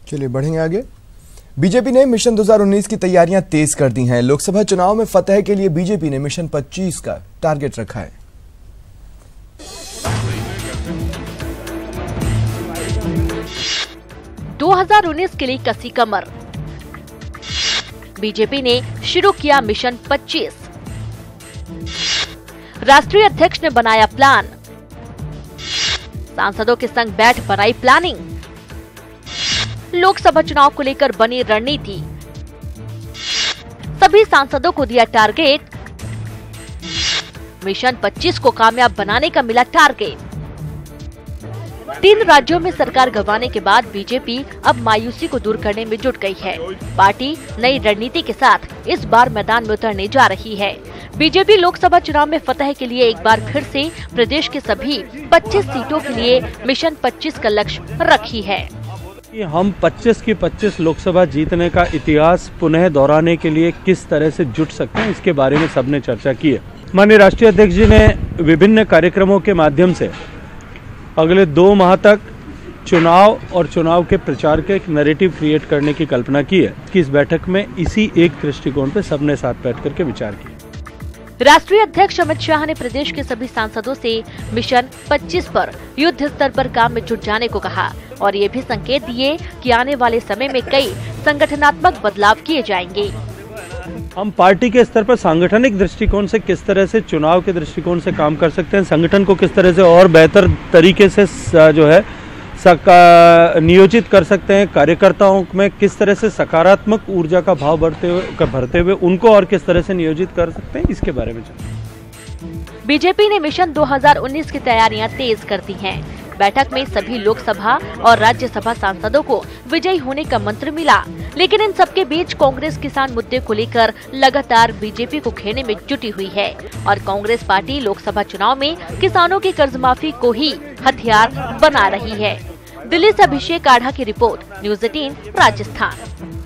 चलिए बढ़ेंगे आगे। बीजेपी ने मिशन 2019 की तैयारियां तेज कर दी हैं। लोकसभा चुनाव में फतह के लिए बीजेपी ने मिशन 25 का टारगेट रखा है। (2019) के लिए कसी कमर। बीजेपी ने शुरू किया मिशन 25। राष्ट्रीय अध्यक्ष ने बनाया प्लान। सांसदों के संग बैठ बनाई प्लानिंग। लोकसभा चुनाव को लेकर बनी रणनीति। सभी सांसदों को दिया टारगेट। मिशन 25 को कामयाब बनाने का मिला टारगेट। 3 राज्यों में सरकार गंवाने के बाद बीजेपी अब मायूसी को दूर करने में जुट गई है। पार्टी नई रणनीति के साथ इस बार मैदान में उतरने जा रही है। बीजेपी लोकसभा चुनाव में फतह के लिए एक बार फिर से प्रदेश के सभी 25 सीटों के लिए मिशन 25 का लक्ष्य रखी है। हम 25 की 25 लोकसभा जीतने का इतिहास पुनः दोहराने के लिए किस तरह से जुट सकते हैं, इसके बारे में सबने चर्चा की है। माननीय राष्ट्रीय अध्यक्ष जी ने विभिन्न कार्यक्रमों के माध्यम से अगले 2 माह तक चुनाव और चुनाव के प्रचार के एक नैरेटिव क्रिएट करने की कल्पना की है कि इस बैठक में इसी एक दृष्टिकोण पर सबने साथ बैठ करके विचार किया। राष्ट्रीय अध्यक्ष अमित शाह ने प्रदेश के सभी सांसदों से मिशन 25 पर युद्ध स्तर पर काम में जुट जाने को कहा और ये भी संकेत दिए कि आने वाले समय में कई संगठनात्मक बदलाव किए जाएंगे। हम पार्टी के स्तर पर सांगठनिक दृष्टिकोण से किस तरह से चुनाव के दृष्टिकोण से काम कर सकते हैं, संगठन को किस तरह से और बेहतर तरीके से जो है नियोजित कर सकते हैं, कार्यकर्ताओं में किस तरह से सकारात्मक ऊर्जा का भाव भरते हुए उनको और किस तरह से नियोजित कर सकते हैं, इसके बारे में चर्चा। बीजेपी ने मिशन 2019 की तैयारियां तेज कर दी हैं। बैठक में सभी लोकसभा और राज्यसभा सांसदों को विजयी होने का मंत्र मिला, लेकिन इन सबके बीच कांग्रेस किसान मुद्दे को लेकर लगातार बीजेपी को घेरने में जुटी हुई है और कांग्रेस पार्टी लोकसभा चुनाव में किसानों की कर्ज माफी को ही हथियार बना रही है। दिल्ली से अभिषेक आढ़ा की रिपोर्ट, न्यूज़ 18 राजस्थान।